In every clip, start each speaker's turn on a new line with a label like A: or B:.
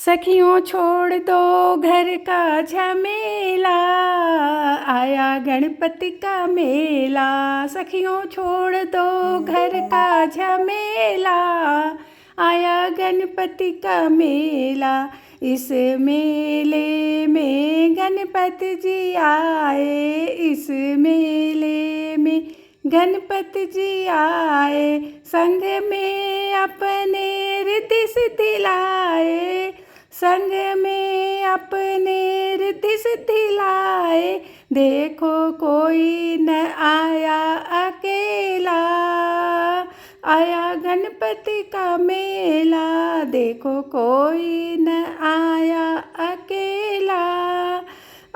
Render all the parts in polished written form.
A: सखियों छोड़ दो घर का झमेला, आया गणपति का मेला। सखियों छोड़ दो घर का झमेला, आया गणपति का मेला। इस मेले में गणपति जी आए, इस मेले में गणपति जी आए। संग में अपने रिद्धि सिद्धि लाए, संग में अपने रिद्धि सिद्धि लाए। देखो कोई न आया अकेला, आया गणपति का मेला। देखो कोई न आया अकेला,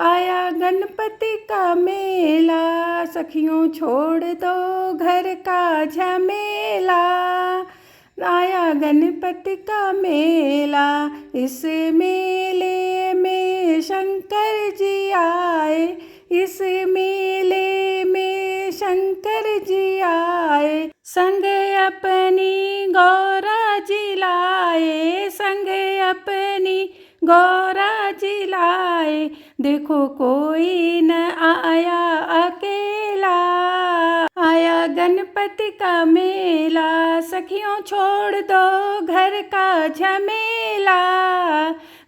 A: आया गणपति का मेला। सखियों छोड़ दो घर का झमेला, आया गणपति का मेला। इस मेले में शंकर जी आए, इस मेले में शंकर जी आए। संग अपनी गौरा जी लाए, संग अपनी गौरा जी लाए। देखो कोई न आया अकेला, आया गणपति का मेला। सखियों छोड़ दो घर का झमेला,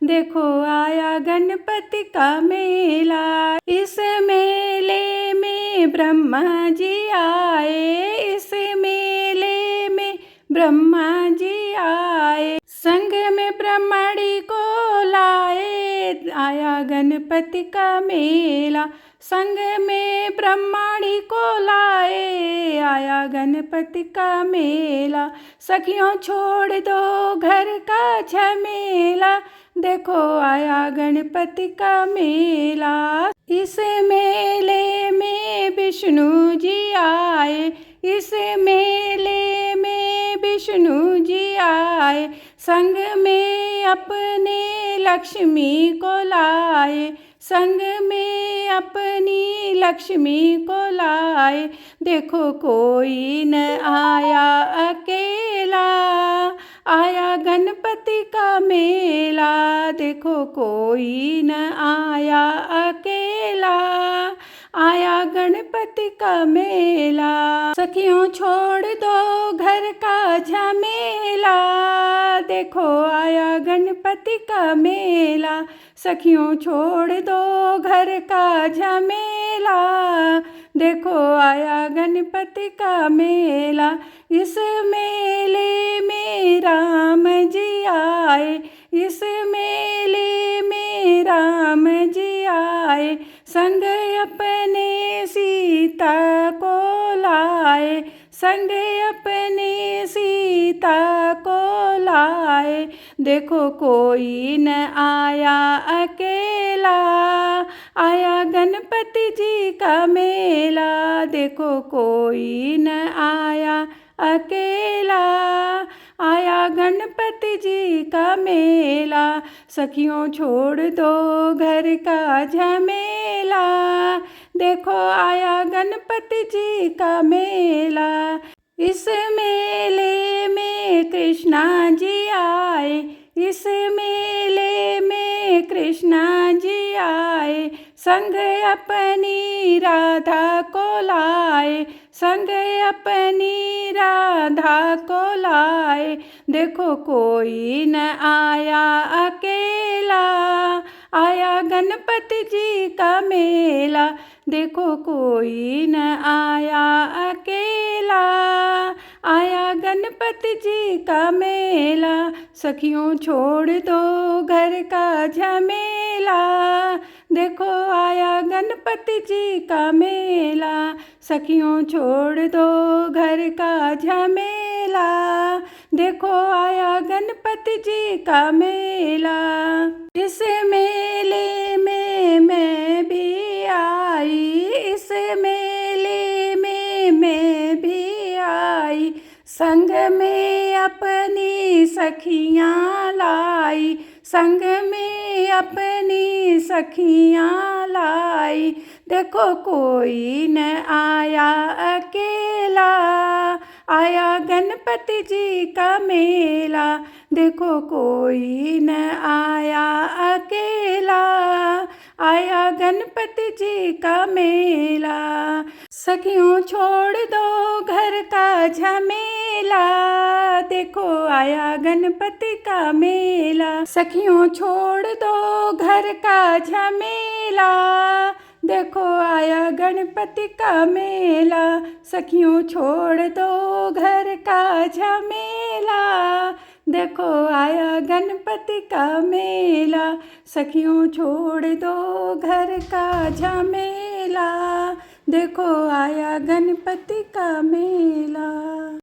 A: देखो आया गणपति का मेला। इस मेले में ब्रह्मा जी आए, इस मेले में ब्रह्मा जी आए। संग में ब्रह्मणी को लाए, आया गणपति का मेला। संग में ब्रह्मणी को लाए, आया गणपति का मेला। सखियों छोड़ दो घर का झमेला, देखो आया गणपति का मेला। इस मेले में विष्णु जी आए, इस मेले में विष्णु जी आए। संग में अपने लक्ष्मी को लाए, संग में अपनी लक्ष्मी को लाए। देखो कोई न आया अकेला, आया गणपति का मेला। देखो कोई न आया अकेला, आया गणपति का मेला। सखियों छोड़ दो घर का झमेला, देखो आया गणपति का मेला। सखियों छोड़ दो घर का झमेला, देखो आया गणपति का मेला। इस मेले में राम जी आए, इस मेले में राम जी आए। संग अपने सीता को लाए, संग अपने सीता को लाए। देखो कोई न आया अकेला, आया गणपति जी का मेला। देखो कोई न आया अकेला, आया गणपति जी का मेला। सखियों छोड़ दो घर का झमेला, देखो आया गणपति जी का मेला। इस मेले में कृष्णा जी आए, इस मेले में कृष्णा जी आए। संग अपनी राधा को लाए, संग अपनी राधा को लाए। देखो कोई न आया अकेला, आया गणपति जी का मेला। देखो कोई न आया अकेला, आया गणपति जी का मेला। सखियों छोड़ दो घर का झमेला, देखो आया गणपति जी का मेला। सखियों छोड़ दो घर का झमेला, देखो आया गणपति जी का मेला। इस मेले में मैं भी आई, इस मेले में मैं भी आई। संग में अपनी सखियाँ लाई, संग में अपनी सखियाँ लाई। देखो कोई न आया अकेला, आया गणपति जी का मेला। देखो कोई न आया जी का मेला। सखियों छोड़ दो घर का झमेला, देखो आया गणपति का मेला। सखियों छोड़ दो घर का झमेला, देखो आया गणपति का मेला। सखियों छोड़ दो घर का झमेला, देखो आया गणपति का मेला। सखियों छोड़ दो घर का झमेला, देखो आया गणपति का मेला।